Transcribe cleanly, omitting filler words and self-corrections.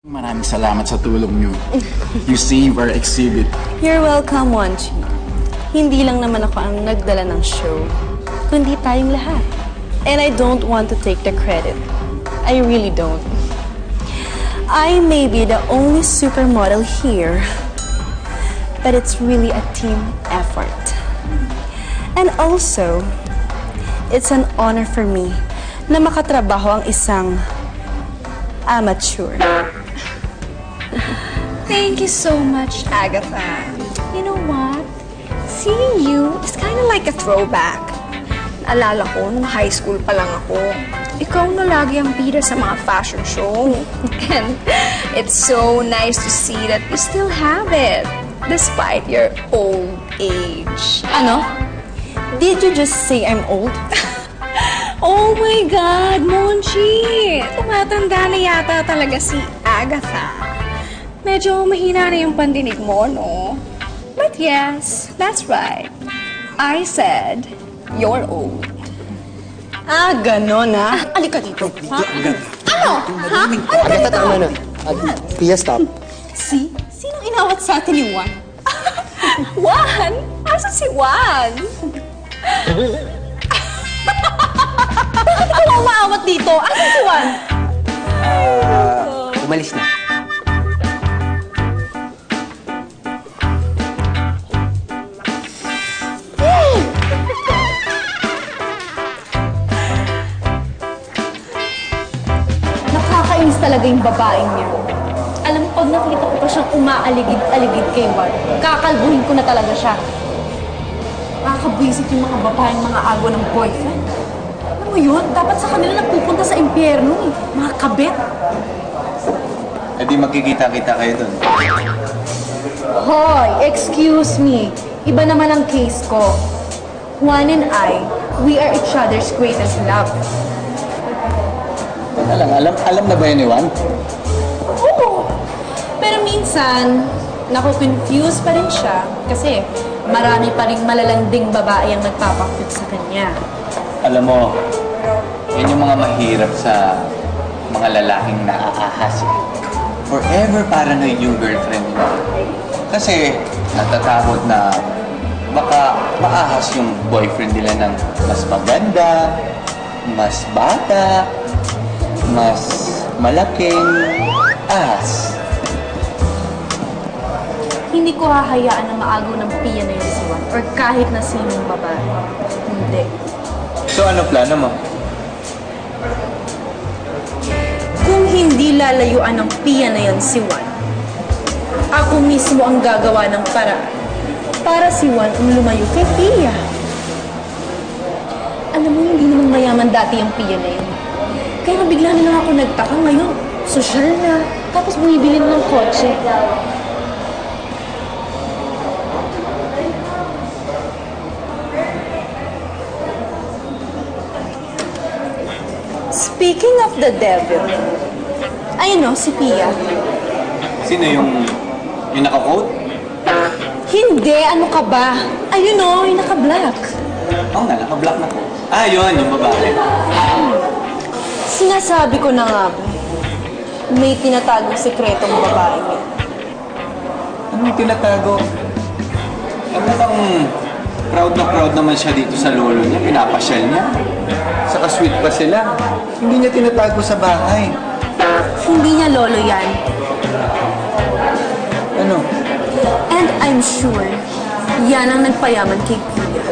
Maraming salamat sa tulong niyo. You save our exhibit. You're welcome, Wanchi. Hindi lang naman ako ang nagdala ng show, kundi tayong lahat. And I don't want to take the credit. I really don't. I may be the only supermodel here, but it's really a team effort. And also, it's an honor for me na makatrabaho ang isang amateur. Thank you so much, Agatha. You know what? Seeing you is kind of like a throwback. Naalala ko, nung high school pa lang ako, ikaw na lagi ang bida sa mga fashion show. And it's so nice to see that you still have it, despite your old age. Ano? Did you just say I'm old? Oh my God, Monchi! Tumatanda na yata talaga si Agatha. Medyo mahina na yung pandinig mo, no? But yes, that's right. I said, you're old. Ah, ganon ah. Alika dito. Ha? Ano? Ha? Agatha, tama na. Pia, stop. Si? Sinong inawat sa atin ni Juan? Juan? Asa si Juan? Bakit ikaw umaawat dito? Asa si Juan? Umalis na. Nakakainis talaga yung babaeng niya. Alam mo, pag nakita ko pa siyang umaaligid-aligid kay Juan, kakalbuhin ko na talaga siya. Nakakabwisit yung mga babaeng mga agaw ng boyfriend. Alam mo yun, dapat sa kanila nagpupunta sa impyerno eh. Mga kabet. Eh di magkikita-kita kayo dun. Hoy, excuse me. Iba naman ang case ko. Juan and I, we are each other's greatest love. Teka lang, alam na ba yun ni Juan? Oo. Pero minsan, naku-confuse pa rin siya kasi marami pa rin malalanding babae ang nagpapakit sa kanya. Alam mo, yan yung mga mahirap sa mga lalaking naaahas eh. Forever paranoid yung girlfriend nila. Kasi natatakot na baka maahas yung boyfriend nila ng mas maganda, mas bata, mas malaking ahas. Hindi ko hahayaan na maagaw ng piya na yun si Juan or kahit na sinong babae. Hindi. So ano plano mo? Kung hindi lalayuan ng piya na yan si Juan, ako mismo ang gagawa ng paraan para si Juan ang lumayo kay Pia. Alam mo, hindi naman mayaman dati ang Pia na yun. Kaya bigla na lang ako nagtaka ngayon. Sosyal na. Tapos bumibili na ng kotse. Speaking of the devil, ayun o, si Pia. Sino yung naka-coat? Hindi, ano ka ba? Ayun o, yung naka-black. Oo nga, naka-black na coat. Ah, yun, yung babae. Sinasabi ko na nga ba, may tinatagong sekretong babae niya. Ano yung tinatago? Eh, mukhang proud na proud naman siya dito sa lolo niya. Pinapasyal niya. Saka sweet pa sila. Hindi niya tinatago sa bahay. Hindi niya lolo yan. Ano? And I'm sure, yan ang nagpayaman kay Pia.